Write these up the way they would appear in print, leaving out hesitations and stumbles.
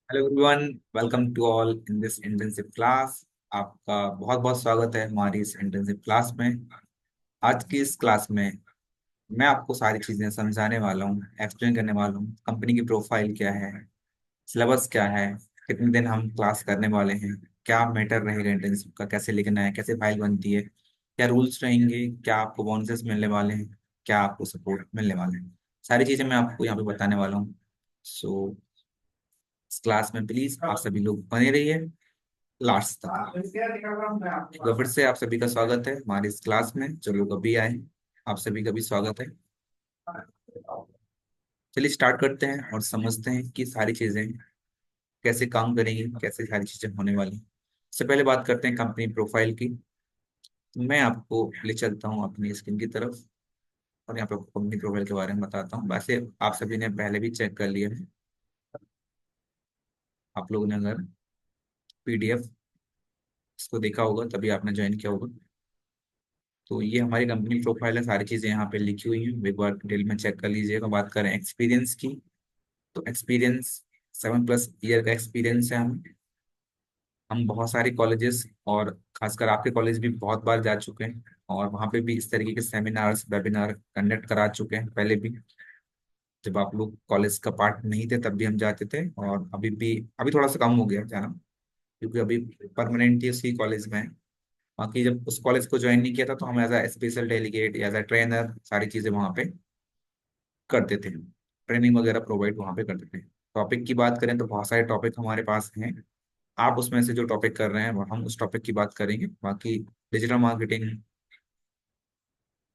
Hello everyone, welcome to all in this intensive class. आपका बहुत बहुत स्वागत है हमारी इस इंटेंसिव क्लास में। आज की इस क्लास में मैं आपको सारी चीज़ें समझाने वाला हूँ, एक्सप्लेन करने वाला हूँ। कंपनी की प्रोफाइल क्या है, सिलेबस क्या है, कितने दिन हम क्लास करने वाले हैं, क्या मैटर रहेगा इंटेंसिव का, कैसे लिखना है, कैसे फाइल बनती है, क्या रूल्स रहेंगे, क्या आपको बोनसेस मिलने वाले हैं, क्या आपको सपोर्ट मिलने वाले हैं। सारी चीज़ें मैं आपको यहाँ पे बताने वाला हूँ। सो इस क्लास में प्लीज आप सभी लोग बने रहिए लास्ट तक। एक बार फिर से आप सभी का स्वागत है हमारी इस क्लास में। जो लोग अभी आए हैं, आप सभी का भी स्वागत है। चलिए स्टार्ट करते हैं और समझते हैं कि सारी चीजें कैसे काम करेंगी, कैसे सारी चीजें होने वाली हैं। सबसे पहले बात करते हैं कंपनी प्रोफाइल की। मैं आपको ले चलता हूँ अपनी स्क्रीन की तरफ और यहाँ पे कंपनी प्रोफाइल के बारे में बताता हूँ। वैसे आप सभी ने पहले भी चेक कर लिया है, आप लोगों ने अगर पीडीएफ इसको देखा होगा तभी आपने ज्वाइन किया होगा। तो ये हमारी कंपनी प्रोफाइल है, सारी चीजें यहाँ पे लिखी हुई हैं, एक बार डिटेल में चेक कर लीजिएगा। बात करें एक्सपीरियंस की, तो एक्सपीरियंस 7+ ईयर का एक्सपीरियंस है हमें। हम बहुत सारे कॉलेजेस और खासकर आपके कॉलेज भी बहुत बार जा चुके हैं और वहाँ पे भी इस तरीके के सेमिनार्स वेबिनार कंडक्ट करा चुके हैं पहले भी। जब आप लोग कॉलेज का पार्ट नहीं थे तब भी हम जाते थे, और अभी भी, अभी थोड़ा सा कम हो गया जाना क्योंकि अभी परमानेंटली उसी कॉलेज में है। बाकी जब उस कॉलेज को ज्वाइन नहीं किया था तो हम as a special delegate, as a trainer सारी चीजें वहाँ पे करते थे। ट्रेनिंग वगैरह प्रोवाइड वहाँ पे करते थे। टॉपिक की बात करें तो बहुत सारे टॉपिक हमारे पास हैं। आप उसमें से जो टॉपिक कर रहे हैं वो हम उस टॉपिक की बात करेंगे। बाकी digital marketing,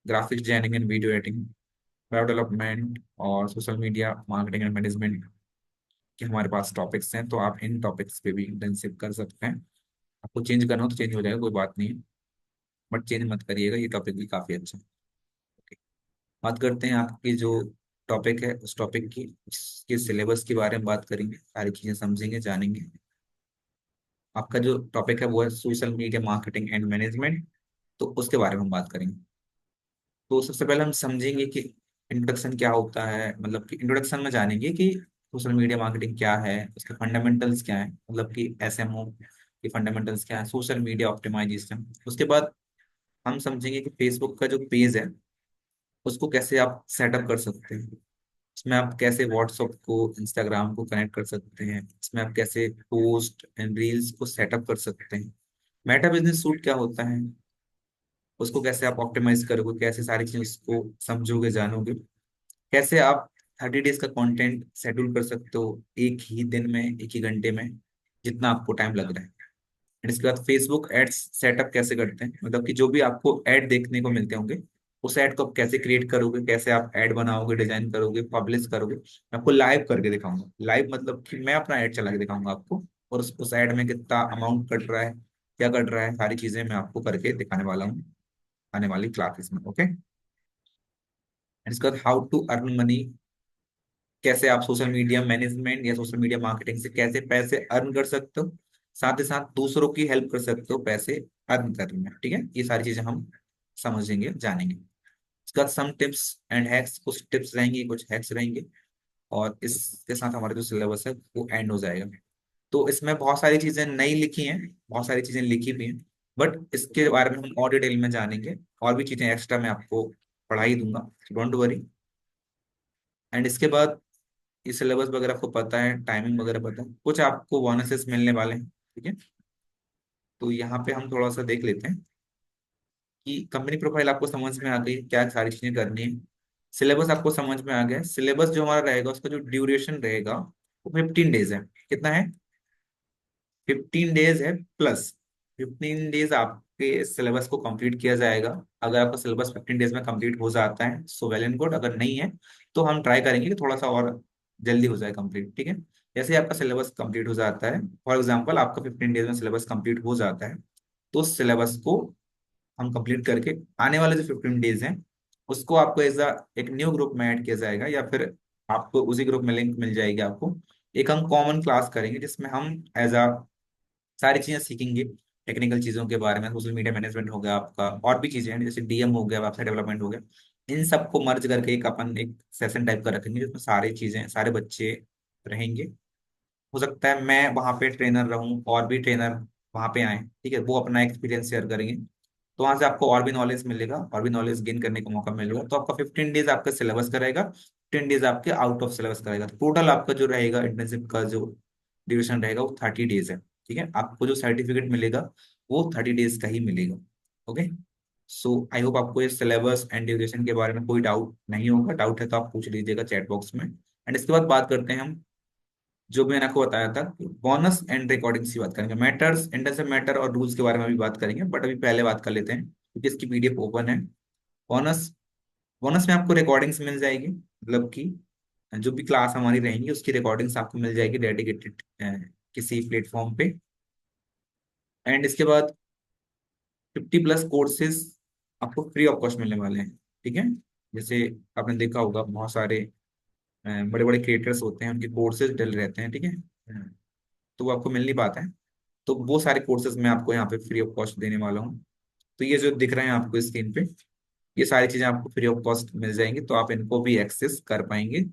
graphics designing and video editing, web development और social media marketing and management के हमारे पास टॉपिक्स हैं। तो आप इन टॉपिक्स पे भी इंटर्नशिप कर सकते हैं। आपको चेंज करना हो तो चेंज हो जाएगा, कोई बात नहीं है, बट चेंज मत करिएगा, ये टॉपिक भी काफ़ी अच्छा है। बात करते हैं आपकी जो टॉपिक है उस टॉपिक की, उसके सिलेबस के बारे में बात करेंगे, सारी चीजें समझेंगे जानेंगे। आपका जो टॉपिक है वो है social media marketing and management, तो उसके बारे में हम बात करेंगे। तो सबसे पहले हम समझेंगे कि इंट्रोडक्शन क्या होता है, मतलब कि इंट्रोडक्शन में जानेंगे कि सोशल मीडिया मार्केटिंग क्या है, उसके फंडामेंटल्स क्या है, मतलब कि एसएमओ के फंडामेंटल्स क्या है, सोशल मीडिया ऑप्टिमाइजेशन। उसके बाद हम समझेंगे कि फेसबुक का जो पेज है उसको कैसे आप सेटअप कर सकते हैं, इसमें आप कैसे व्हाट्सएप को, इंस्टाग्राम को कनेक्ट कर सकते हैं, इसमें आप कैसे पोस्ट एंड रील्स को सेटअप कर सकते हैं। मेटा बिजनेस सूट क्या होता है, उसको कैसे आप ऑप्टिमाइज करोगे, कैसे सारी चीजें उसको समझोगे जानोगे, कैसे आप 30 डेज का कंटेंट शेड्यूल कर सकते हो एक ही दिन में, एक ही घंटे में, जितना आपको टाइम लग रहा है। एंड इसके बाद फेसबुक एड्स सेटअप कैसे करते हैं, मतलब कि जो भी आपको ऐड देखने को मिलते होंगे उस ऐड को आप कैसे क्रिएट करोगे, कैसे आप ऐड बनाओगे, डिजाइन करोगे, पब्लिश करोगे। मैं आपको लाइव करके दिखाऊंगा। लाइव मतलब कि मैं अपना ऐड चला के दिखाऊंगा आपको, और उस ऐड में कितना अमाउंट कट रहा है, क्या कट रहा है, सारी चीजें मैं आपको करके दिखाने वाला हूँ आने वाली क्लासेस में। ओके। इसके बाद हाउ टू अर्न मनी, कैसे आप सोशल मीडिया मैनेजमेंट या सोशल मीडिया मार्केटिंग से कैसे पैसे अर्न कर सकते हो, साथ ही साथ दूसरों की हेल्प कर सकते हो पैसे अर्न करने में। ठीक है, ये सारी चीजें हम समझेंगे जानेंगे। इसके बाद सम टिप्स एंड हैक्स, कुछ टिप्स रहेंगी, कुछ हैक्स रहेंगे, और इसके साथ हमारा जो सिलेबस है वो एंड हो जाएगा। तो इसमें बहुत सारी चीजें नई लिखी हैं, बहुत सारी चीजें लिखी भी हैं, बट इसके बारे में हम और डिटेल में जानेंगे। और भी चीजें एक्स्ट्रा मैं आपको पढ़ा ही दूंगा, डोंट वरी। एंड इसके बाद ये सिलेबस वगैरह आपको पता है, टाइमिंग वगैरह पता है, कुछ आपको बोनसेस मिलने वाले हैं। ठीक है, तो यहाँ पे हम थोड़ा सा देख लेते हैं कि कंपनी प्रोफाइल आपको समझ में आ गई, क्या सारी चीजें करनी है। सिलेबस आपको समझ में आ गया। सिलेबस जो हमारा रहेगा उसका जो ड्यूरेशन रहेगा वो 15 डेज है। कितना है? 15 डेज है प्लस 15 डेज आपके सिलेबस को कंप्लीट किया जाएगा। अगर आपका सिलेबस 15 डेज में कंप्लीट हो जाता है सो वेल एंड गुड, अगर नहीं है तो हम ट्राई करेंगे कि थोड़ा सा और जल्दी हो जाए कंप्लीट। ठीक है, जैसे ही आपका सिलेबस कंप्लीट हो जाता है, फॉर एग्जाम्पल आपका 15 डेज में सिलेबस कंप्लीट हो जाता है, तो उस सिलेबस को हम कंप्लीट करके आने वाले जो 15 डेज हैं उसको आपको एज एक न्यू ग्रुप में ऐड किया जाएगा, या फिर आपको उसी ग्रुप में लिंक मिल जाएगी आपको। एक हम कॉमन क्लास करेंगे जिसमें हम एज सारी चीजें सीखेंगे, टेक्निकल चीजों के बारे में। सोशल मीडिया मैनेजमेंट हो गया आपका, और भी चीजें हैं जैसे डीएम हो गया, वेबसाइट डेवलपमेंट हो गया, इन सबको मर्ज करके एक अपन एक सेशन टाइप का रखेंगे जिसमें सारी चीजें, सारे बच्चे रहेंगे। हो सकता है मैं वहां पे ट्रेनर रहूं और भी ट्रेनर वहां पे आए, ठीक है, वो अपना एक्सपीरियंस शेयर करेंगे। तो वहां से आपको और भी नॉलेज मिलेगा, और भी नॉलेज गेन करने का मौका मिलेगा। तो आपका 15 डेज आपका सिलेबस कराएगा, 10 डेज आपके आउट ऑफ सिलेबस कराएगा। तो टोटल आपका जो रहेगा इंटर्नशिप का जो ड्यूरेशन रहेगा वो 30 डेज है। ठीक है, आपको जो सर्टिफिकेट मिलेगा वो 30 डेज का ही मिलेगा। ओके। सो आई होप आपको ये सिलेबस एंड ड्यूरेशन के बारे में कोई डाउट नहीं होगा। डाउट है तो आप पूछ लीजिएगा चैट बॉक्स में। एंड इसके बाद बात करते हैं हम, जो मैंने आपको बताया था, बोनस एंड रिकॉर्डिंग्स की बात करेंगे। मैटर्स, इंटर्नशिप मैटर और रूल्स के बारे में भी बात करेंगे, बट अभी पहले बात कर लेते हैं क्योंकि इसकी पीडीएफ ओपन है। बोनस, बोनस में आपको रिकॉर्डिंग्स मिल जाएगी, मतलब कि जो भी क्लास हमारी रहेंगी उसकी रिकॉर्डिंग्स आपको मिल जाएगी डेडिकेटेड किसी प्लेटफॉर्म पे। एंड इसके बाद 50+ कोर्सेज आपको फ्री ऑफ कॉस्ट मिलने वाले हैं। ठीक है, जैसे आपने देखा होगा बहुत सारे बड़े बड़े क्रिएटर्स होते हैं, उनके कोर्सेज डल रहते हैं, ठीक है, तो वो आपको मिल नहीं पाता है। तो वो सारे कोर्सेज मैं आपको यहाँ पे फ्री ऑफ कॉस्ट देने वाला हूँ। तो ये जो दिख रहे हैं आपको स्क्रीन पे, ये सारी चीजें आपको फ्री ऑफ कॉस्ट मिल जाएंगी, तो आप इनको भी एक्सेस कर पाएंगे।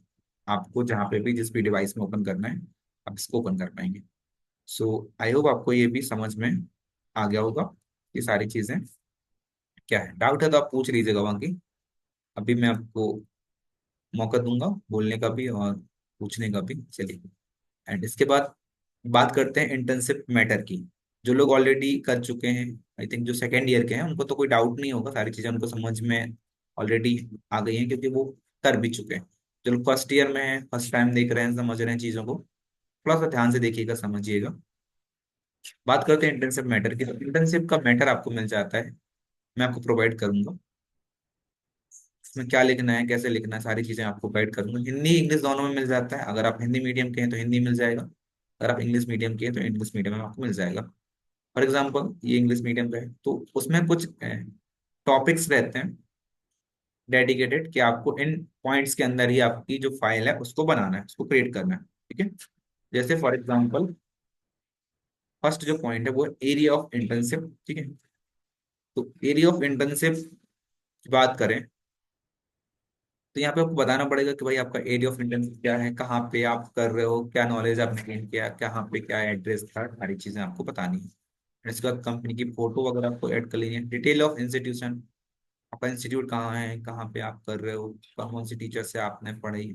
आपको जहाँ पे भी जिस भी डिवाइस में ओपन करना है आप इसको ओपन कर पाएंगे। सो आई होप आपको ये भी समझ में आ गया होगा, ये सारी चीजें। क्या है डाउट है तो आप पूछ लीजिएगा बाकी, अभी मैं आपको मौका दूंगा बोलने का भी और पूछने का भी। चलिए, एंड इसके बाद बात करते हैं इंटर्नशिप मैटर की। जो लोग ऑलरेडी कर चुके हैं, आई थिंक जो सेकेंड ईयर के हैं उनको तो कोई डाउट नहीं होगा, सारी चीजें उनको समझ में ऑलरेडी आ गई हैं क्योंकि वो कर भी चुके हैं। जो लोग फर्स्ट ईयर में हैं, फर्स्ट टाइम देख रहे हैं, समझ रहे हैं चीजों को, थोड़ा सा ध्यान से देखिएगा, समझिएगा। बात करते हैं इंटर्नशिप मैटर की। तो इंटर्नशिप का मैटर आपको मिल जाता है, मैं आपको प्रोवाइड करूंगा। इसमें क्या लिखना है, कैसे लिखना है, सारी चीजें आपको गाइड करूंगा। हिंदी इंग्लिश दोनों में मिल जाता है। अगर आप हिंदी मीडियम के हैं तो हिंदी मिल जाएगा, अगर आप इंग्लिश मीडियम के हैं तो इंग्लिश मीडियम में आपको मिल जाएगा। फॉर एग्जाम्पल ये इंग्लिश मीडियम का है तो उसमें कुछ टॉपिक्स रहते हैं डेडिकेटेड कि आपको इन पॉइंट्स के अंदर ही आपकी जो फाइल है उसको बनाना है, उसको क्रिएट करना है। ठीक है, जैसे फॉर एग्जाम्पल फर्स्ट जो पॉइंट है वो एरिया ऑफ इंटर्नशिप। ठीक है, तो एरिया ऑफ इंटर्नशिप की बात करें तो यहाँ पे आपको बताना पड़ेगा कि भाई आपका एरिया ऑफ इंटर्नशिप क्या है, कहाँ पे आप कर रहे हो, क्या नॉलेज आपने गेन किया, कहाँ पे क्या एड्रेस था, सारी चीजें आपको बतानी है। फिर इसके बाद कंपनी की फोटो वगैरह आपको ऐड कर लेनी है। डिटेल ऑफ इंस्टीट्यूशन, आपका इंस्टीट्यूट कहाँ है, कहाँ पे आप कर रहे हो, कौन कौन सी टीचर से आपने पढ़ाई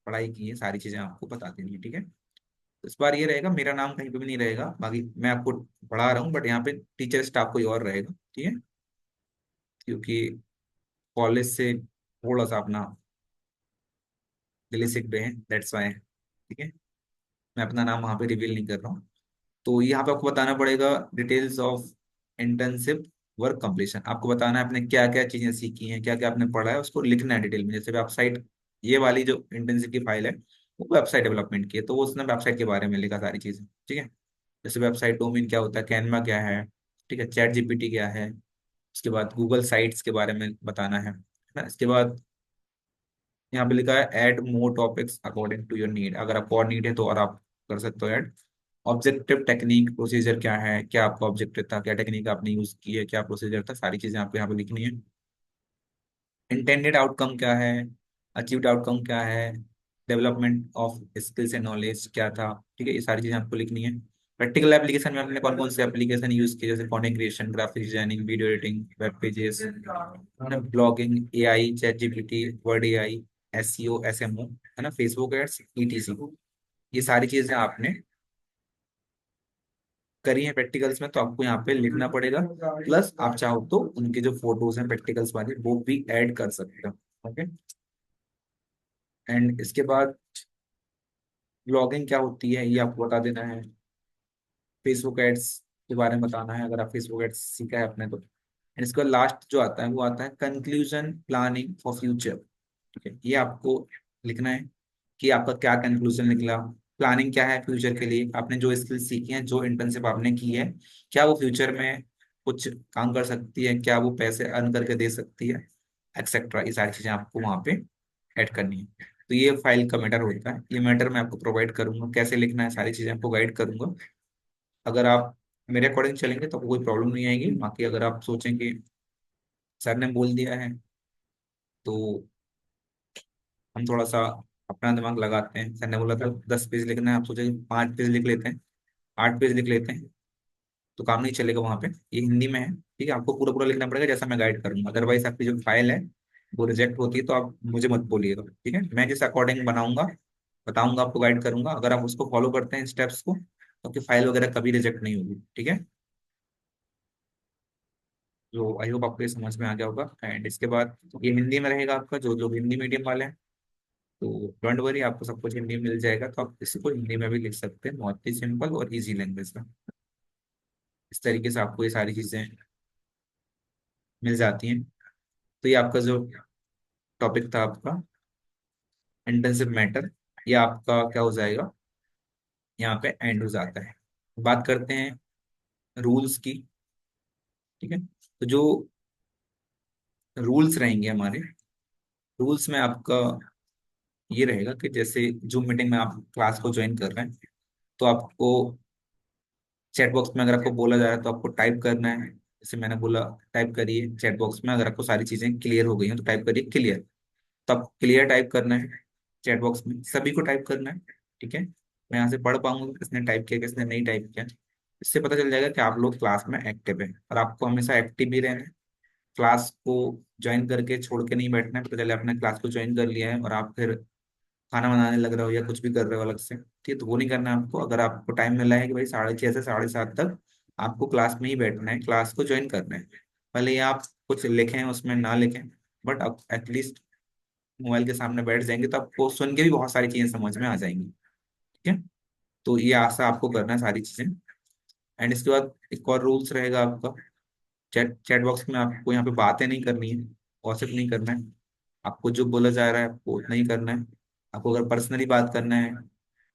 पढ़ाई की है, सारी चीजें आपको बता देनी है। ठीक है, तो इस बार ये रहेगा, मेरा नाम कहीं पे भी नहीं रहेगा, बाकी मैं आपको पढ़ा रहा हूँ बट यहाँ पे टीचर स्टाफ कोई और रहेगा। ठीक है, क्योंकि कॉलेज से थोड़ा सा अपना दिल्ली सीख गए हैं, दैट्स वाई। ठीक है, मैं अपना नाम वहाँ पे रिवील नहीं कर रहा हूँ। तो यहाँ पे आपको बताना पड़ेगा details of internship work completion. आपको बताना है आपने क्या क्या चीजें सीखी हैं, क्या क्या आपने पढ़ा है, उसको लिखना है डिटेल में। जैसे वेबसाइट, ये वाली जो इंटर्नशिप की फाइल है वो वेबसाइट डेवलपमेंट की है, तो वो उसने वेबसाइट के बारे में लिखा सारी चीजें। ठीक है, जैसे वेबसाइट डोमेन क्या होता है, कैनवा क्या है, ठीक है, चैट जीपीटी क्या है, उसके बाद गूगल साइट्स के बारे में बताना है ना। इसके बाद यहाँ पे लिखा है add more topics according to your need, अगर आपको और नीड है तो और आप कर सकते हो ऐड। ऑब्जेक्टिव टेक्निक प्रोसीजर क्या है, क्या आपका ऑब्जेक्टिव था, क्या टेक्निक आपने यूज की है, क्या प्रोसीजर था, सारी चीजें आपको यहाँ पे लिखनी है। इंटेंडेड आउटकम क्या है, अचीव्ड आउटकम क्या है, development of skills and knowledge क्या था। ठीक है, ये सारी चीजें आपको लिखनी है। प्रैक्टिकल एप्लीकेशन में आपने कौन कौन से एप्लीकेशन यूज किए, जैसे content creation, graphic designing, video editing, web pages, blogging, AI, chat GPT, word AI, SEO, SMO, है ना, फेसबुक एड्स, ईटीसी। ये सारी चीजें आपने करी है प्रैक्टिकल्स में, तो आपको यहाँ पे लिखना पड़ेगा। प्लस आप चाहो तो उनके जो फोटोज हैं प्रैक्टिकल्स वाले वो भी ऐड कर सकते हो। ओके, एंड इसके बाद ब्लॉगिंग क्या होती है ये आपको बता देना है। फेसबुक एड्स के बारे में बताना है, अगर आप फेसबुक एड्स सीखा है अपने तो। एंड इसका लास्ट जो आता है वो आता है कंक्लूजन प्लानिंग फॉर फ्यूचर। ठीक है, ये आपको लिखना है कि आपका क्या कंक्लूजन निकला, प्लानिंग क्या है फ्यूचर के लिए, आपने जो स्किल्स सीखी हैं, जो इंटर्नशिप आपने की है, क्या वो फ्यूचर में कुछ काम कर सकती है, क्या वो पैसे अर्न करके दे सकती है, एक्सेट्रा। ये सारी चीजें आपको वहाँ पे ऐड करनी है। तो ये फाइल का मैटर होता है, ये मैटर मैं आपको प्रोवाइड करूंगा, कैसे लिखना है सारी चीजें आपको गाइड करूंगा। अगर आप मेरे अकॉर्डिंग चलेंगे तो आपको कोई प्रॉब्लम नहीं आएगी। बाकी अगर आप सोचें कि सर ने बोल दिया है तो हम थोड़ा सा अपना दिमाग लगाते हैं। सर ने बोला था 10 पेज लिखना है, आप सोचे 5 पेज लिख लेते हैं, 8 पेज लिख लेते हैं, तो काम नहीं चलेगा वहां पे। ये हिंदी में है, ठीक है, आपको पूरा पूरा लिखना पड़ेगा जैसा मैं गाइड करूंगा, अदरवाइज आपकी जो फाइल है वो रिजेक्ट होती है, तो आप मुझे मत बोलिएगा, ठीक है। मैं जिस अकॉर्डिंग बनाऊंगा, बताऊंगा, आपको गाइड करूंगा, अगर आप उसको फॉलो करते हैं स्टेप्स को, तो आपकी फाइल वगैरह कभी रिजेक्ट नहीं होगी, ठीक है। जो आई होप आपको ये समझ में आ गया होगा। एंड इसके बाद ये हिंदी में रहेगा आपका, जो लोग हिंदी मीडियम वाले हैं, तो डोंट वरी, आपको सब कुछ हिंदी में मिल जाएगा, तो आप इसको हिंदी में भी लिख सकते हैं, बहुत ही सिंपल और इजी लैंग्वेज में। इस तरीके से आपको ये सारी चीजें मिल जाती हैं। तो ये आपका जो टॉपिक था आपका इंटेंसिव मैटर, ये आपका क्या हो जाएगा, यहाँ पे एंड हो जाता है। बात करते हैं रूल्स की, ठीक है। तो जो रूल्स रहेंगे हमारे, रूल्स में आपका ये रहेगा कि जैसे जूम मीटिंग में आप क्लास को ज्वाइन कर रहे हैं, तो आपको चैट बॉक्स में अगर आपको बोला जा रहा है तो आपको टाइप करना है, जैसे मैंने बोला टाइप करिए चैट बॉक्स में, अगर आपको सारी चीजें क्लियर हो गई हैं तो टाइप करिए क्लियर। तो आपको क्लियर टाइप करना है चैट बॉक्स में, सभी को टाइप करना है, ठीक है। मैं यहाँ से पढ़ पाऊंगा कि किसने टाइप किया किसने नहीं टाइप किया। इससे पता चल जाएगा कि आप लोग क्लास में एक्टिव हैं, और आपको हमेशा एक्टिव ही रहना है। क्लास को ज्वाइन करके छोड़ के नहीं बैठना है, पता चले आपने क्लास को ज्वाइन कर लिया है और आप फिर खाना बनाने लग रहे हो या कुछ भी कर रहे हो अलग से, ठीक है, तो वो नहीं करना है आपको। अगर आपको टाइम मिला है कि भाई 6:30 से 7:30 तक आपको क्लास में ही बैठना है, क्लास को ज्वाइन करना है, भले ही आप कुछ लिखें उसमें ना लिखें, बट आप एटलीस्ट मोबाइल के सामने बैठ जाएंगे तो आपको सुन के भी बहुत सारी चीजें समझ में आ जाएंगी, ठीक है। तो ये आशा आपको करना है सारी चीजें। एंड इसके बाद एक और रूल्स रहेगा आपका, चैट चैट बॉक्स में आपको यहाँ पे बातें नहीं करनी है, गॉसिप नहीं करना है। आपको जो बोला जा रहा है आपको उतना ही करना है। आपको अगर पर्सनली बात करना है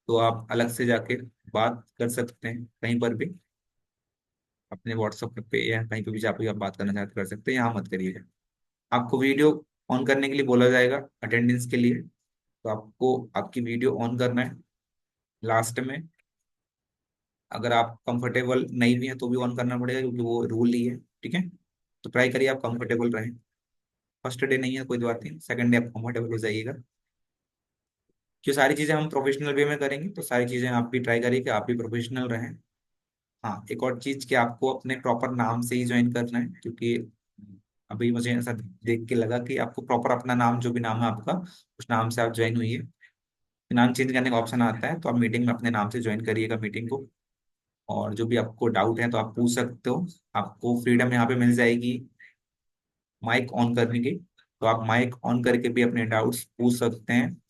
तो आप अलग से जाके बात कर सकते हैं कहीं पर भी, अपने व्हाट्सएप पे या कहीं पे भी जाके आप बात करना चाहते कर सकते हैं, यहाँ मत करिएगा। आपको वीडियो ऑन करने के लिए बोला जाएगा अटेंडेंस के लिए, तो आपको आपकी वीडियो ऑन करना है लास्ट में। अगर आप कंफर्टेबल नहीं भी हैं तो भी ऑन करना पड़ेगा, क्योंकि वो रूल ही है, ठीक है। तो ट्राई करिए आप कंफर्टेबल रहें। फर्स्ट डे नहीं है कोई बात नहीं, सेकंड डे आप कंफर्टेबल हो जाइएगा। जो सारी चीजें हम प्रोफेशनल वे में करेंगे, तो सारी चीजें आप भी ट्राई करिए कि आप भी प्रोफेशनल रहें। हाँ, एक और चीज कि आपको अपने प्रॉपर नाम से ही ज्वाइन करना है, क्योंकि अभी मुझे ऐसा देख के लगा कि आपको प्रॉपर अपना नाम, जो भी नाम है आपका, उस नाम से आप ज्वाइन हुई है। नाम चेंज करने का ऑप्शन आता है, तो आप मीटिंग में अपने नाम से ज्वाइन करिएगा मीटिंग को। और जो भी आपको डाउट है तो आप पूछ सकते हो, आपको फ्रीडम यहाँ पे मिल जाएगी माइक ऑन करने की, तो आप माइक ऑन करके भी अपने डाउट्स पूछ सकते हैं।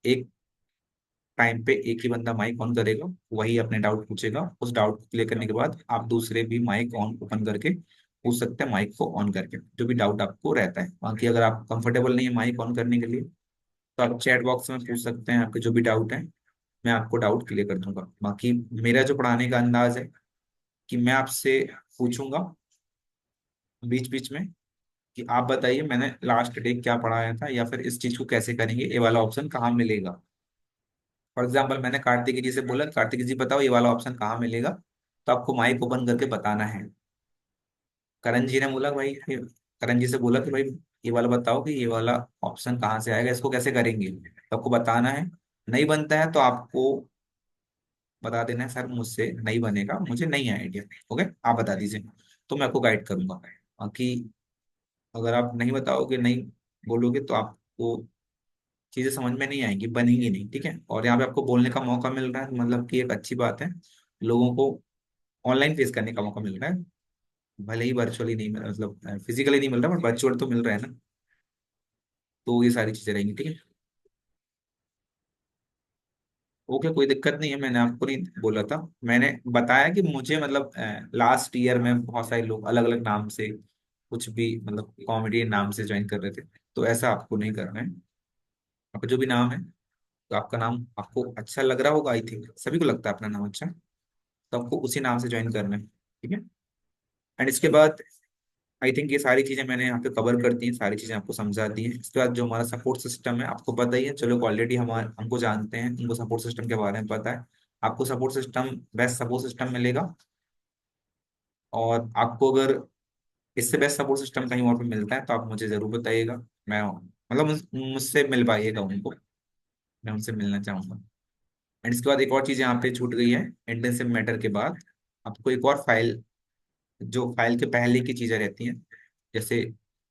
एक टाइम पे एक ही बंदा माइक ऑन करेगा, वही अपने डाउट पूछेगा, उस डाउट को क्लियर करने के बाद आप दूसरे भी माइक ऑन ओपन करके पूछ सकते हैं माइक को ऑन करके, जो भी डाउट आपको रहता है। बाकी अगर आप कंफर्टेबल नहीं है माइक ऑन करने के लिए, तो आप चैट बॉक्स में पूछ सकते हैं, आपके जो भी डाउट है मैं आपको डाउट क्लियर कर दूंगा। बाकी मेरा जो पढ़ाने का अंदाज है कि मैं आपसे पूछूंगा बीच बीच में कि आप बताइए मैंने लास्ट डे क्या पढ़ाया था, या फिर इस चीज को कैसे करेंगे, ये वाला ऑप्शन कहाँ मिलेगा। फॉर एग्जाम्पल मैंने कार्तिक जी से बोला कार्तिक जी बताओ ये वाला ऑप्शन कहाँ मिलेगा, तो आपको माइक ओपन करके बताना है। करण जी ने बोला भाई करण जी से बोला कि भाई ये वाला बताओ कि ये वाला ऑप्शन कहाँ से आएगा, इसको कैसे करेंगे, तो आपको बताना है। नहीं बनता है तो आपको बता देना है सर मुझसे नहीं बनेगा, मुझे नहीं है आइडिया, ओके आप बता दीजिए, तो मैं आपको गाइड करूंगा। बाकी अगर आप नहीं बताओगे, नहीं बोलोगे, तो आपको चीजें समझ में नहीं आएंगी, बनेंगी नहीं, ठीक है। और यहाँ पे आपको बोलने का मौका मिल रहा है, मतलब कि एक अच्छी बात है, लोगों को ऑनलाइन फेस करने का मौका मिल रहा है, भले ही वर्चुअली नहीं मतलब फिजिकली नहीं मिल रहा, बट वर्चुअल तो मिल रहा है ना। तो ये सारी चीजें रहेंगी, ठीक है। ओके, कोई दिक्कत नहीं है, मैंने आपको नहीं बोला था, मैंने बताया कि मुझे मतलब लास्ट ईयर में बहुत सारे लोग अलग अलग नाम से कुछ भी मतलब कॉमेडी नाम से ज्वाइन कर रहे थे, तो ऐसा आपको नहीं करना है। आपका जो भी नाम है, तो आपका नाम आपको अच्छा लग रहा होगा, आई थिंक सभी को लगता है अपना नाम अच्छा, तो आपको उसी नाम से ज्वाइन करना है, ठीक है। एंड इसके बाद आई थिंक ये सारी चीजें मैंने यहाँ पे कवर कर दी हैं, सारी चीजें आपको समझा दी हैं। इसके बाद जो हमारा सपोर्ट सिस्टम है आपको पता ही है, चलो ऑलरेडी हमारे हमको जानते हैं, उनको सपोर्ट सिस्टम के बारे में पता है। आपको support system best support system मिलेगा, और आपको अगर इससे बेस्ट सपोर्ट सिस्टम कहीं और पे मिलता है तो आप मुझे जरूर बताइएगा। मैं मतलब मुझसे मिल पाइएगा उनको, मैं उनसे मिलना चाहूंगा। एंड इसके बाद एक और चीज यहाँ पे छूट गई है, इंटेंसिव मैटर के बाद आपको एक और फाइल, जो फाइल के पहले की चीजें रहती हैं, जैसे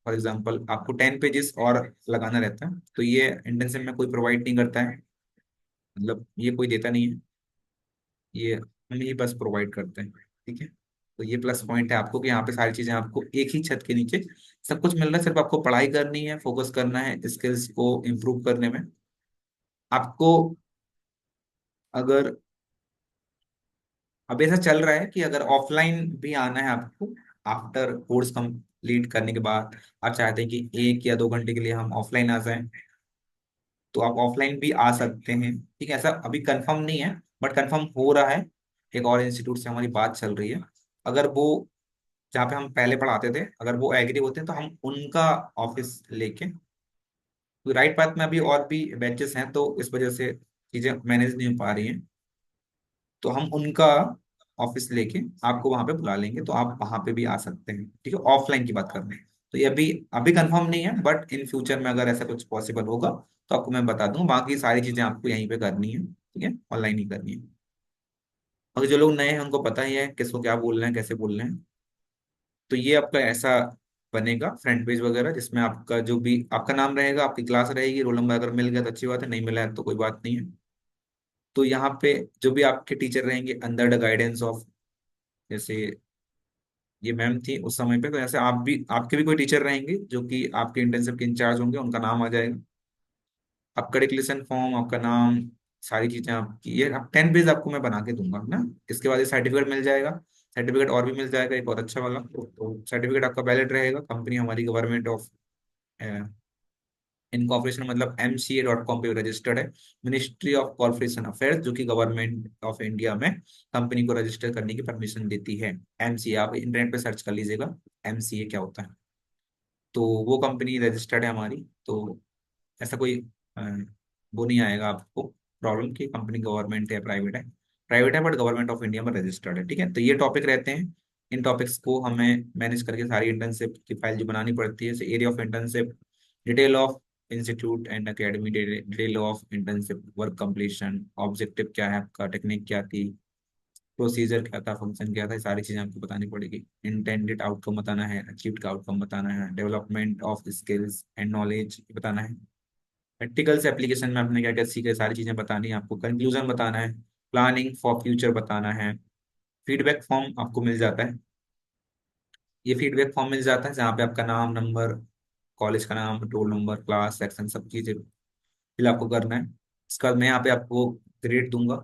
फॉर एग्जांपल आपको 10 पेजेस और लगाना रहता है, तो ये इंटेंसिव में कोई प्रोवाइड नहीं करता है, मतलब ये कोई देता नहीं है, ये हम ही बस प्रोवाइड करते हैं। ठीक है, तो ये प्लस पॉइंट है आपको कि यहाँ पे सारी चीजें आपको एक ही छत के नीचे सब कुछ मिल रहा है, सिर्फ आपको पढ़ाई करनी है, फोकस करना है स्किल्स को इम्प्रूव करने में। आपको अगर अब ऐसा चल रहा है कि अगर ऑफलाइन भी आना है आपको, आफ्टर कोर्स कंप्लीट करने के बाद आप चाहते हैं कि 1 या 2 घंटे के लिए हम ऑफलाइन आ जाएं, तो आप ऑफलाइन भी आ सकते हैं। ठीक है, ऐसा अभी कंफर्म नहीं है, बट कंफर्म हो रहा है। एक और इंस्टीट्यूट से हमारी बात चल रही है, अगर वो जहाँ पे हम पहले पढ़ाते थे अगर वो एग्री होते हैं तो हम उनका ऑफिस लेके, तो राइट पाथ में अभी और भी बैचेस हैं, तो इस वजह से चीजें मैनेज नहीं हो पा रही हैं, तो हम उनका ऑफिस लेके आपको वहां पे बुला लेंगे, तो आप वहां पे भी आ सकते हैं। ठीक है, ऑफलाइन की बात कर रहे हैं, तो ये अभी अभी कंफर्म नहीं है, बट इन फ्यूचर में अगर ऐसा कुछ पॉसिबल होगा तो आपको मैं बता दूंगा। बाकी सारी चीजें आपको यहीं पे करनी है, ठीक है, ऑनलाइन ही करनी है। और जो लोग नए हैं उनको पता ही है किसको क्या बोल रहे हैं, कैसे बोल रहे हैं। तो ये आपका ऐसा बनेगा फ्रंट पेज वगैरह, जिसमें आपका जो भी आपका नाम रहेगा, आपकी क्लास रहेगी, रोल नंबर अगर मिल गया तो अच्छी बात है, नहीं मिला है तो कोई बात नहीं है। तो यहाँ पे जो भी आपके टीचर रहेंगे अंडर द गाइडेंस ऑफ, जैसे ये मैम थी उस समय पे, तो ऐसे आप भी, आपके भी कोई टीचर रहेंगे जो कि आपके इंटर्नशिप के इंचार्ज होंगे, उनका नाम आ जाएगा, आपका डिक्लेरेशन फॉर्म, आपका नाम, सारी चीजें आपकी, ये आप 10 पेज आपको मैं बना के दूंगा ना। इसके बाद ये सर्टिफिकेट मिल जाएगा, सर्टिफिकेट और भी मिल जाएगा एक बहुत अच्छा वाला, तो सर्टिफिकेट आपका वैलिड रहेगा, कंपनी हमारी गवर्नमेंट ऑफ इनकॉर्पोरेशन मतलब MCA.com पे रजिस्टर्ड है, मिनिस्ट्री ऑफ कॉर्पोरेशन अफेयर्स, जो कि गवर्नमेंट ऑफ इंडिया में कंपनी को रजिस्टर करने की परमिशन देती है। MCA आप इंटरनेट पे सर्च कर लीजिएगा, MCA क्या होता है, तो वो कंपनी रजिस्टर्ड है हमारी। तो ऐसा कोई अ, वो नहीं आएगा आपको प्रॉब्लम की कंपनी गवर्नमेंट है प्राइवेट है, प्राइवेट है बट गवर्नमेंट ऑफ इंडिया में रजिस्टर्ड है। ठीक है, तो ये टॉपिक रहते हैं, इन टॉपिक्स को हमें मैनेज करके सारी इंटर्नशिप की फाइल जो बनानी पड़ती है, area of internship, detail of institute and academy, detail of internship work completion, objective क्या है आपका, टेक्निक क्या थी, प्रोसीजर क्या था, फंक्शन क्या था, ये सारी चीजें आपको बतानी पड़ेगी। इंटेंडेड आउटकम बताना है, अचीव्ड का आउटकम बताना है, development of skills and knowledge बताना है, प्रैक्टिकल से एप्लीकेशन में आपने क्या क्या सीखे, सारी चीजें बतानी है आपको, कंक्लूजन बताना है, प्लानिंग फॉर फ्यूचर बताना है, फीडबैक फॉर्म आपको मिल जाता है। ये फीडबैक फॉर्म मिल जाता है जहाँ पे आपका नाम, नंबर, कॉलेज का नाम, रोल नंबर, क्लास, सेक्शन, सब चीजें फिल आपको करना है। इसके बाद मैं यहाँ पे आपको ग्रेड दूंगा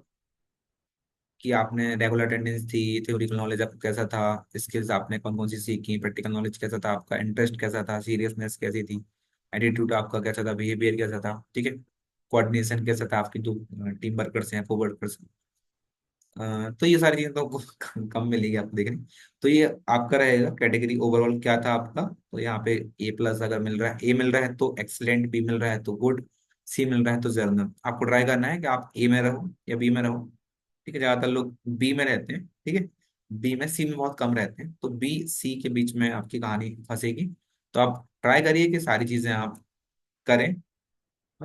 कि आपने रेगुलर अटेंडेंस थी, थ्योरिकल नॉलेज आपका कैसा था, स्किल्स आपने कौन कौन सी सीखी, प्रैक्टिकल नॉलेज कैसा था आपका, इंटरेस्ट कैसा था, सीरियसनेस कैसी थी, एटीट्यूड आपका कैसा था, बिहेवियर कैसा था, ठीक है, कोऑर्डिनेशन कैसा था, आपकी जो टीम वर्कर्स हैं, को वर्कर्स, तो ये सारी चीजें तो आपको कम मिलेगी आपको देखने। तो ये आपका रहेगा कैटेगरी ओवरऑल क्या था आपका, तो यहाँ पे A+ अगर मिल रहा है, A मिल रहा है तो एक्सलेंट, B मिल रहा है तो गुड, C मिल रहा है तो जर्नल। आपको ट्राई करना है कि आप A में रहो या B में रहो। ठीक है, ज्यादातर लोग बी में रहते हैं, ठीक है, बी में, सी में बहुत कम रहते हैं, तो B C के बीच में आपकी कहानी फंसेगी। तो आप ट्राई करिए कि सारी चीजें आप करें,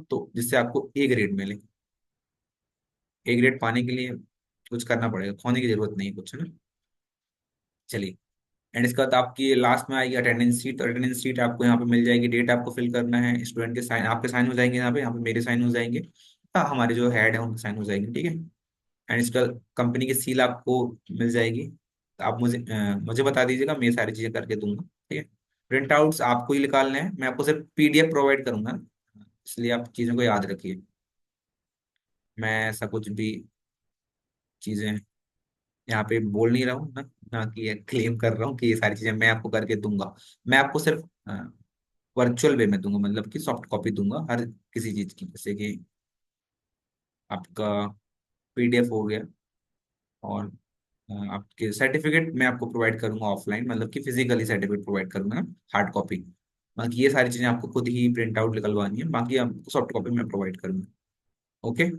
तो जिससे आपको A ग्रेड मिले। A ग्रेड पाने के लिए कुछ करना पड़ेगा, खोने की जरूरत नहीं है कुछ, है ना। चलिए, एंड इसके बाद आपकी लास्ट में आएगी अटेंडेंस शीट, अटेंडेंस शीट आपको यहाँ पे मिल जाएगी, डेट आपको फिल करना है, स्टूडेंट के साइन, आपके साइन हो जाएंगे यहाँ पे मेरे साइन हो जाएंगे, हमारे जो हेड है उनके साइन हो जाएंगे, ठीक है। एंड इसका कंपनी की सील आपको मिल जाएगी, तो आप मुझे बता दीजिएगा, मैं ये सारी चीजें करके दूंगा, ठीक है। प्रिंट आउट्स आपको ही निकालने हैं, मैं आपको सिर्फ PDF प्रोवाइड करूंगा, इसलिए आप चीज़ों को याद रखिए। मैं ऐसा कुछ भी चीज़ें यहाँ पे बोल नहीं रहा हूँ ना, ना कि क्लेम कर रहा हूँ कि ये सारी चीज़ें मैं आपको करके दूंगा। मैं आपको सिर्फ वर्चुअल वे में दूंगा, मतलब कि सॉफ्ट कॉपी दूंगा हर किसी चीज़ की, जैसे कि आपका PDF हो गया, और आपके सर्टिफिकेट मैं आपको प्रोवाइड करूंगा ऑफलाइन, मतलब कि फिजिकली सर्टिफिकेट प्रोवाइड करूंगा, हार्ड कॉपी। बाकी ये सारी चीजें आपको खुद ही प्रिंट आउट निकलवानी है, बाकी आपको सॉफ्ट कॉपी मैं प्रोवाइड करूंगा। ओके,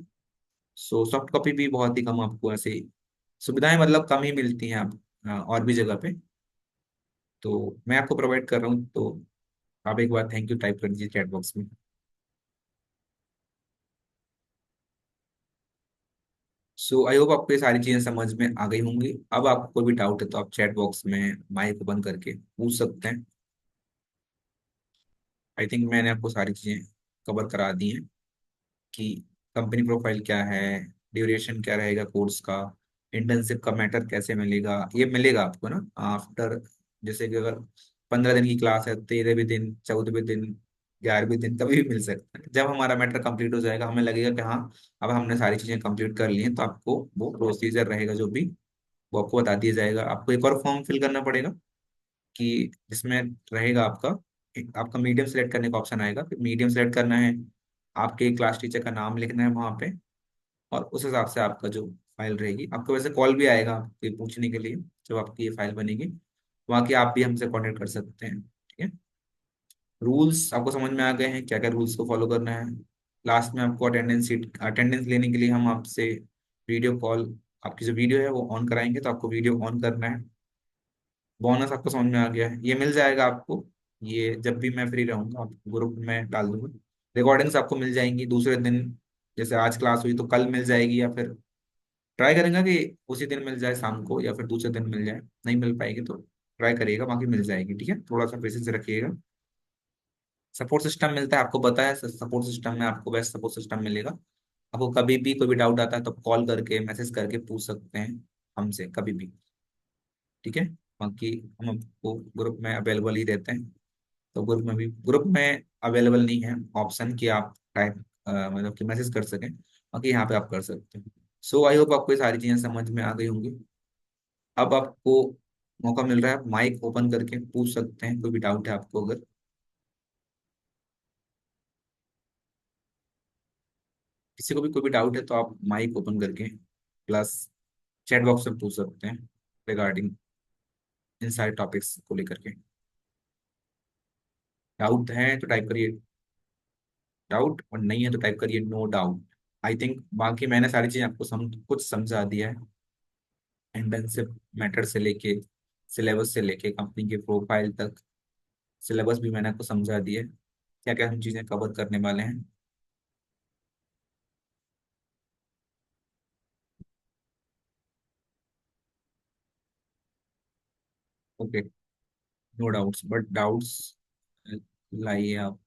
सो सॉफ्ट कॉपी भी बहुत ही कम आपको ऐसे सुविधाएं मतलब कम ही मिलती हैं आप और भी जगह पे, तो मैं आपको प्रोवाइड कर रहा हूँ, तो आप एक बार थैंक यू टाइप कर दीजिए चैट बॉक्स में। सो आई होप आपको ये सारी चीजें समझ में आ गई होंगी। अब आपको कोई भी डाउट है तो आप चैट बॉक्स में माइक ओपन करके पूछ सकते हैं। आई थिंक मैंने आपको सारी चीजें कवर करा दी हैं कि कंपनी प्रोफाइल क्या है, ड्यूरेशन क्या रहेगा कोर्स का, इंटर्नशिप का मैटर कैसे मिलेगा। ये मिलेगा आपको ना आफ्टर, जैसे कि अगर 15 दिन की क्लास है, 13वें दिन, 14वें दिन, 11वें दिन, कभी भी मिल सकता है। जब हमारा मैटर कंप्लीट हो जाएगा, हमें लगेगा कि हाँ अब हमने सारी चीजें कंप्लीट कर ली हैं, तो आपको वो प्रोसीजर रहेगा जो भी, वो आपको बता दिया जाएगा। आपको एक और फॉर्म फिल करना पड़ेगा कि जिसमें रहेगा आपका, आपका मीडियम सेलेक्ट करने का ऑप्शन आएगा, मीडियम सेलेक्ट करना है, आपके क्लास टीचर का नाम लिखना है वहाँ पे, और उस हिसाब से आपका जो फाइल रहेगी, आपको वैसे कॉल भी आएगा आपके पूछने के लिए जब आपकी ये फाइल बनेगी। वहाँ की आप भी हमसे कांटेक्ट कर सकते हैं, ठीक है। रूल्स आपको समझ में आ गए हैं, क्या क्या रूल्स को फॉलो करना है। लास्ट में आपको अटेंडेंस लेने के लिए हम आपसे वीडियो कॉल, आपकी जो वीडियो है वो ऑन कराएंगे, तो आपको वीडियो ऑन करना है। बोनस आपको समझ में आ गया है, ये मिल जाएगा आपको। ये जब भी मैं फ्री रहूंगा आप ग्रुप में डाल दूंगा। रिकॉर्डिंग्स आपको मिल जाएंगी दूसरे दिन, जैसे आज क्लास हुई तो कल मिल जाएगी, या फिर ट्राई करेंगे कि उसी दिन मिल जाए शाम को, या फिर दूसरे दिन मिल जाए। नहीं मिल पाएगी तो ट्राई करिएगा, बाकी मिल जाएगी, ठीक है। थोड़ा सा पेशेंस रखिएगा। सपोर्ट सिस्टम मिलता है, आपको पता है सपोर्ट सिस्टम में आपको बेस्ट सपोर्ट सिस्टम मिलेगा। आपको कभी भी कोई भी डाउट आता है तो कॉल करके मैसेज करके पूछ सकते हैं हमसे कभी भी, ठीक है। बाकी हम आपको ग्रुप में अवेलेबल ही रहते हैं। तो ग्रुप में अवेलेबल नहीं है ऑप्शन कि आप टाइप मतलब कि मैसेज कर सकें, बाकी यहाँ पे आप कर सकते हैं। सो आई होप आपको ये सारी चीजें समझ में आ गई होंगी। अब आपको मौका मिल रहा है, माइक ओपन करके पूछ सकते हैं कोई भी डाउट है आपको। अगर किसी को भी कोई भी डाउट है तो आप माइक ओपन करके प्लस चैट बॉक्स में पूछ सकते हैं रिगार्डिंग इन सारे टॉपिक्स को लेकर के। डाउट है तो टाइप करिए डाउट, और नहीं है तो टाइप करिए नो डाउट। आई थिंक बाकी मैंने सारी चीजें आपको कुछ समझा दिया है। इंटर्नशिप मैटर से लेके, सिलेबस से लेके, कंपनी के प्रोफाइल तक, सिलेबस भी मैंने आपको समझा दिया है, क्या क्या हम चीजें कवर करने वाले हैं। Okay, no doubts, but doubts लाइए आप।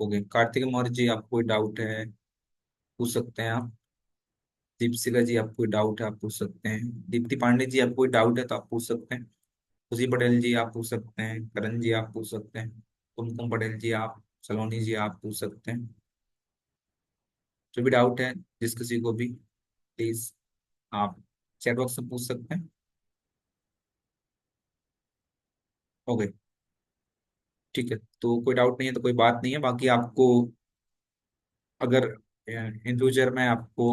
ओके, कार्तिक मौर्य जी, आपको कोई डाउट है पूछ सकते हैं आप। दीपशिका जी, आपको कोई डाउट है आप पूछ सकते हैं। दीप्ति पांडे जी, आपको कोई डाउट है तो आप पूछ सकते हैं। खुशी पटेल जी, आप पूछ सकते हैं। करण जी, आप पूछ सकते हैं। कुमकुम पटेल जी, आप, सलोनी जी, आप पूछ सकते हैं। जो भी डाउट है जिस किसी को भी, प्लीज आप चैट बॉक्स में पूछ सकते हैं। ओके, ठीक है। तो कोई डाउट नहीं है तो कोई बात नहीं है। बाकी आपको अगर इन फ्यूचर में आपको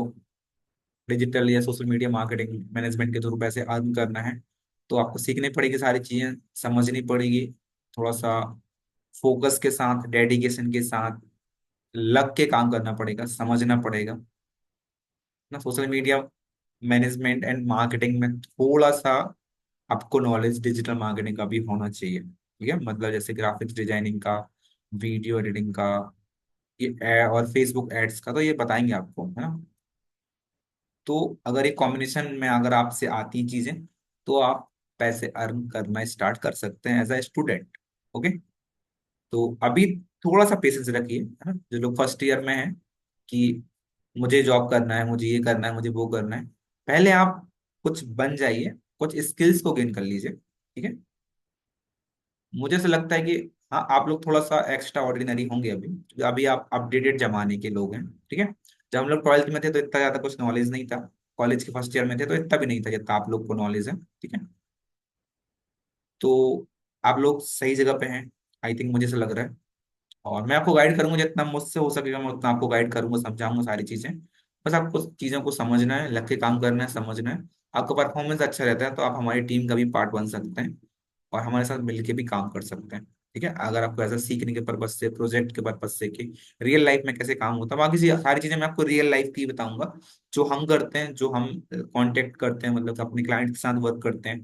डिजिटल या सोशल मीडिया मार्केटिंग मैनेजमेंट के थ्रू पैसे अर्न करना है, तो आपको सीखनी पड़ेगी, सारी चीजें समझनी पड़ेगी, थोड़ा सा फोकस के साथ, डेडिकेशन के साथ लग के काम करना पड़ेगा, समझना पड़ेगा ना। Social media management and marketing में थोड़ा सा आपको नॉलेज डिजिटल मार्केटिंग का भी होना चाहिए, ठीक है। मतलब जैसे ग्राफिक्स डिजाइनिंग का, वीडियो एडिटिंग का, और फेसबुक एड्स का, तो ये बताएंगे आपको, है ना। तो अगर एक कॉम्बिनेशन में अगर आपसे आती चीजें, तो आप पैसे अर्न करना स्टार्ट कर सकते हैं एज अ स्टूडेंट। ओके, तो अभी थोड़ा सा पेशेंस रखिए, है ना। जो लोग फर्स्ट ईयर में हैं कि मुझे जॉब करना है, मुझे ये करना है, मुझे वो करना है, पहले आप कुछ बन जाइए, कुछ स्किल्स को गेन कर लीजिए, ठीक है। मुझे ऐसा लगता है कि हाँ, आप लोग थोड़ा सा एक्स्ट्रा ऑर्डिनरी होंगे अभी, क्योंकि अभी आप अपडेटेड जमाने के लोग हैं, ठीक है। जब हम लोग 12th में थे तो इतना ज्यादा कुछ नॉलेज नहीं था। कॉलेज के फर्स्ट ईयर में थे तो इतना भी नहीं था जितना आप लोग को नॉलेज है, ठीक है। तो आप लोग सही जगह पे हैं, आई थिंक, मुझे ऐसा लग रहा है। और मैं आपको गाइड करूंगा जितना मुझसे हो सकेगा, मैं उतना आपको गाइड करूंगा, समझाऊंगा सारी चीजें। बस आपको चीजों को समझना है, लग के काम करना है, समझना है। आपका परफॉर्मेंस अच्छा रहता है तो आप हमारी टीम का भी पार्ट बन सकते हैं, और हमारे साथ मिलके भी काम कर सकते हैं, ठीक है। अगर आपको ऐसा सीखने के पर्पज से, प्रोजेक्ट के पर्पज से कि रियल लाइफ में कैसे काम होता है, बाकी सारी चीजें मैं आपको रियल लाइफ की बताऊंगा, जो हम करते हैं, जो हम कांटेक्ट करते हैं, मतलब कि अपने क्लाइंट के साथ वर्क करते हैं,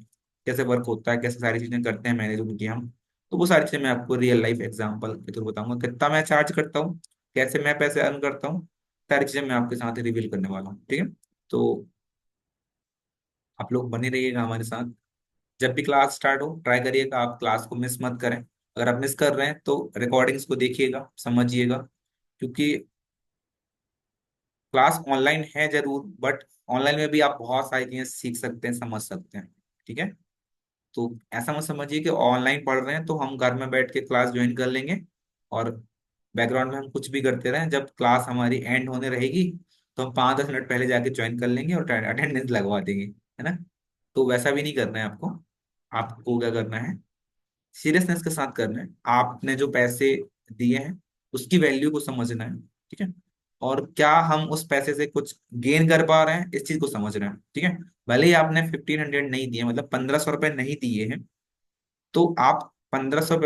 कैसे वर्क होता है, कैसे सारी चीजें करते हैं मैनेज उनकी हम। तो वो सारी चीजें मैं आपको रियल लाइफ एग्जांपल के थ्रू बताऊंगा, कितना मैं चार्ज करता हूँ, कैसे मैं पैसे अर्न करता हूँ, सारी चीजें मैं आपके साथ रिवील करने वाला हूँ। ठीक है, तो आप लोग बने रहिएगा हमारे साथ। जब भी क्लास स्टार्ट हो ट्राई करिएगा आप क्लास को मिस मत करें। अगर आप मिस कर रहे हैं तो रिकॉर्डिंग्स को देखिएगा, समझिएगा, क्योंकि क्लास ऑनलाइन है जरूर, बट ऑनलाइन में भी आप बहुत सारी चीजें सीख सकते हैं, समझ सकते हैं। ठीक है, तो ऐसा मत समझिए कि ऑनलाइन पढ़ रहे हैं तो हम घर में बैठ के क्लास ज्वाइन कर लेंगे और बैकग्राउंड में हम कुछ भी करते रहें, जब क्लास हमारी एंड होने रहेगी तो हम 5-10 मिनट पहले जाके ज्वाइन कर लेंगे और अटेंडेंस लगवा देंगे, है ना। तो वैसा भी नहीं करना है आपको। आपको क्या करना है, सीरियसनेस के साथ करना है। आपने जो पैसे दिए हैं उसकी वैल्यू को समझना है। ठीक है, और क्या हम उस पैसे से कुछ गेन कर पा रहे हैं इस चीज को समझना है। ठीक है, भले ही आपने 1500 नहीं दिए, मतलब 1500 रुपये नहीं दिए हैं, तो आप 1500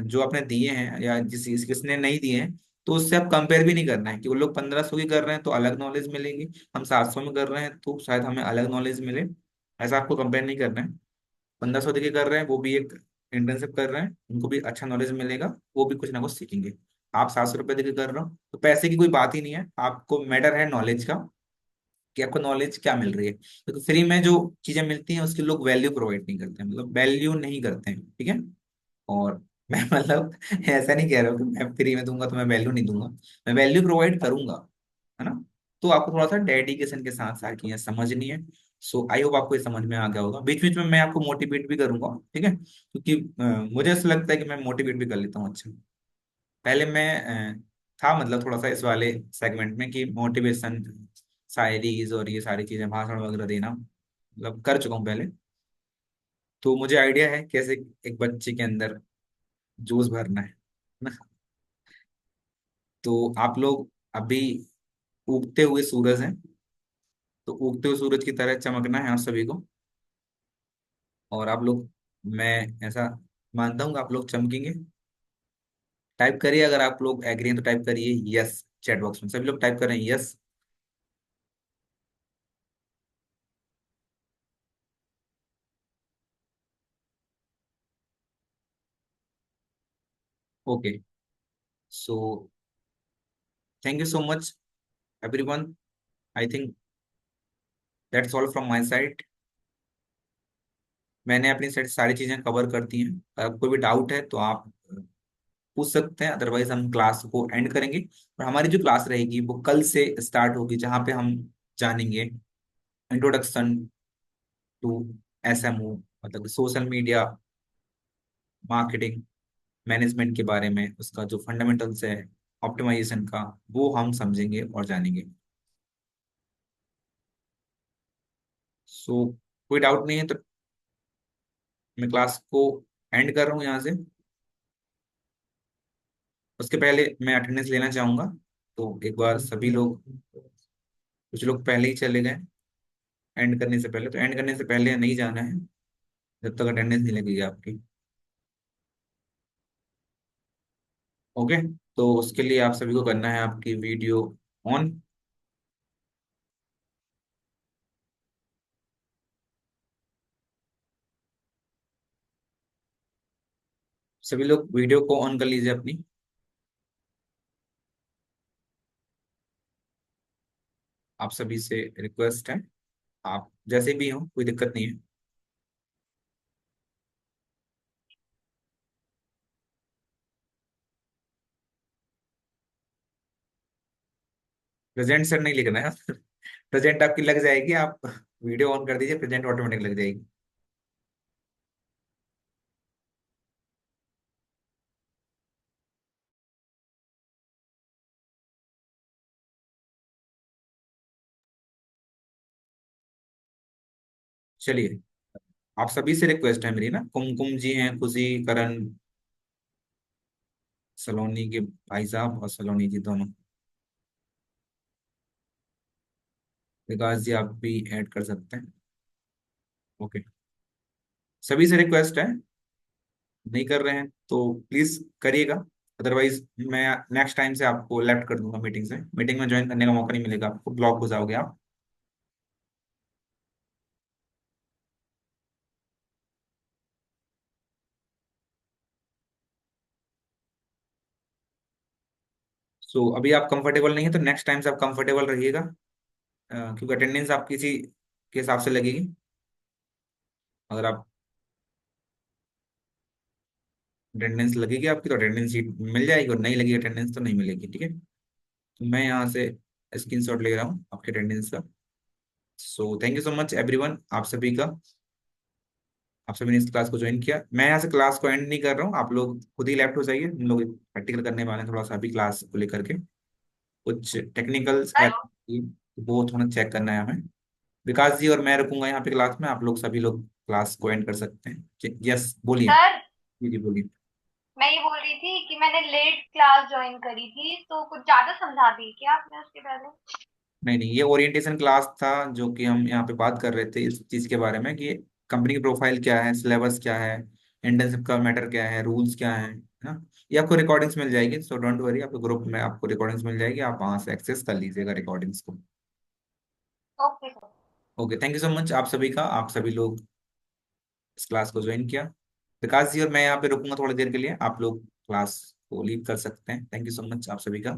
जो आपने दिए हैं या किसने नहीं दिए हैं, तो उससे आप कंपेयर भी नहीं करना है कि वो लोग 1500 की कर रहे हैं तो अलग नॉलेज मिलेगी, हम 700 में कर रहे हैं तो शायद हमें अलग नॉलेज मिले। ऐसा आपको कंपेयर नहीं करना है। 1500 देके कर रहे हैं, वो भी एक इंटर्नशिप कर रहे हैं, उनको भी अच्छा नॉलेज मिलेगा, वो भी कुछ ना कुछ सीखेंगे। आप 700 रुपये देके कर रहे हो तो पैसे की कोई बात ही नहीं है, आपको मैटर है नॉलेज का, कि आपको नॉलेज क्या मिल रही है। क्योंकि फ्री में जो चीजें मिलती हैं उसकी लोग वैल्यू प्रोवाइड नहीं करते हैं, मतलब वैल्यू नहीं करते हैं। ठीक है, और मैं मतलब ऐसा नहीं कह रहा हूँ कि मैं फ्री में दूंगा तो मैं वैल्यू नहीं दूंगा, मैं वैल्यू प्रोवाइड करूंगा, है ना। तो आपको थोड़ा सा डेडिकेशन के साथ सारी चीजें समझनी है। सो आई होप आपको ये समझ में आ गया होगा। बीच बीच में मैं आपको मोटिवेट भी करूंगा, ठीक है, क्योंकि मुझे ऐसा लगता है कि मैं मोटिवेट भी कर लेता हूँ अच्छा। पहले मैं था मतलब थोड़ा सा इस वाले सेगमेंट में कि मोटिवेशन, शायरीज और ये सारी चीजें, भाषण वगैरह देना, मतलब कर चुका हूँ पहले। तो मुझे आइडिया है कैसे एक बच्चे के अंदर जोश भरना है ना। तो आप लोग अभी उगते हुए सूरज हैं, तो उगते हुए सूरज की तरह चमकना है आप सभी को। और आप लोग, मैं ऐसा मानता हूँ कि आप लोग चमकेंगे। टाइप करिए, अगर आप लोग एग्री हैं तो टाइप करिए यस चैट बॉक्स में, सभी लोग टाइप कर रहे हैं yes. Okay, so thank you so much everyone. I think that's all from my side. मैंने अपनी साइड सारी चीजें कवर कर दी हैं। अगर कोई भी डाउट है तो आप पूछ सकते हैं, अदरवाइज हम क्लास को एंड करेंगे। और हमारी जो क्लास रहेगी वो कल से स्टार्ट होगी, जहाँ पे हम जानेंगे इंट्रोडक्शन टू SMO, मतलब सोशल मीडिया मार्केटिंग मैनेजमेंट के बारे में, उसका जो फंडामेंटल्स है ऑप्टिमाइजेशन का, वो हम समझेंगे और जानेंगे। सो कोई डाउट नहीं है तो मैं क्लास को एंड कर रहा हूँ यहाँ से। उसके पहले मैं अटेंडेंस लेना चाहूंगा, तो एक बार सभी लोग, कुछ लोग पहले ही चले गए एंड करने से पहले, तो एंड करने से पहले नहीं जाना है जब तक अटेंडेंस नहीं लगेगी आपकी। ओके, तो उसके लिए आप सभी को करना है आपकी वीडियो ऑन। सभी लोग वीडियो को ऑन कर लीजिए अपनी। आप सभी से रिक्वेस्ट है, आप जैसे भी हो कोई दिक्कत नहीं है। प्रेजेंट सर नहीं लिखना है प्रेजेंट आपकी लग जाएगी, आप वीडियो ऑन कर दीजिए, प्रेजेंट ऑटोमेटिक लग जाएगी। चलिए, आप सभी से रिक्वेस्ट है मेरी ना, कुमकुम जी हैं, खुशी, करण, सलोनी के भाई साहब और सलोनी जी दोनों, विकास जी आप भी ऐड कर सकते हैं। ओके, सभी से रिक्वेस्ट है, नहीं कर रहे हैं तो प्लीज करिएगा, अदरवाइज मैं नेक्स्ट टाइम से आपको लेफ्ट कर दूंगा मीटिंग से, मीटिंग में ज्वाइन करने का मौका नहीं मिलेगा आपको, ब्लॉक हो जाओगे आप। सो अभी आप कंफर्टेबल नहीं है तो नेक्स्ट टाइम से आप कंफर्टेबल रहिएगा, क्योंकि अटेंडेंस आप किसी के हिसाब से लगेगी। अगर आप अटेंडेंस लगेगी आपकी तो अटेंडेंस शीट मिल जाएगी, और नहीं लगी अटेंडेंस तो नहीं मिलेगी, ठीक है। तो मैं यहाँ से स्क्रीनशॉट ले रहा हूँ आपके अटेंडेंस का। So thank you so much everyone, आप सभी का। आप सभी ने इस क्लास को ज्वाइन किया। मैं यहाँ से क्लास को एंड नहीं कर रहा हूँ, आप लोग खुद ही लेफ्ट हो जाइए, हम लोग प्रैक्टिकल करने वाले हैं थोड़ा सा अभी क्लास को लेकर के। कुछ टेक्निकल्स सर वो थोड़ा चेक करना है हमें। विकास जी और मैं रुकूंगा यहाँ पे क्लास में, आप लोग सभी लोग क्लास को एंड कर सकते हैं। यस बोलिए। सर जी जी बोलिए। मैं ये बोल रही थी कि मैंने लेट क्लास ज्वाइन करी थी, तो कुछ ज्यादा समझा दी क्या आपने उसके पहले? नहीं नहीं, ये ओरिएंटेशन क्लास था, जो कि हम यहाँ पे बात कर रहे थे इस चीज के बारे में कि कंपनी की प्रोफाइल क्या है, सिलेबस क्या है, इंटर्नशिप का मैटर क्या है, रूल्स क्या है ना। ये आपको रिकॉर्डिंग्स मिल जाएगी, सो डोंट वरी, आपको ग्रुप में आपको रिकॉर्डिंग्स मिल जाएगी, आप वहां से एक्सेस कर लीजिएगा रिकॉर्डिंग्स को। Okay sir. Okay, thank you so much आप सभी का, आप सभी लोग इस क्लास को ज्वाइन किया। विकास जी और मैं यहाँ पे रुकूंगा थोड़ी देर के लिए, आप लोग क्लास को लीव कर सकते हैं। थैंक यू सो मच आप सभी का।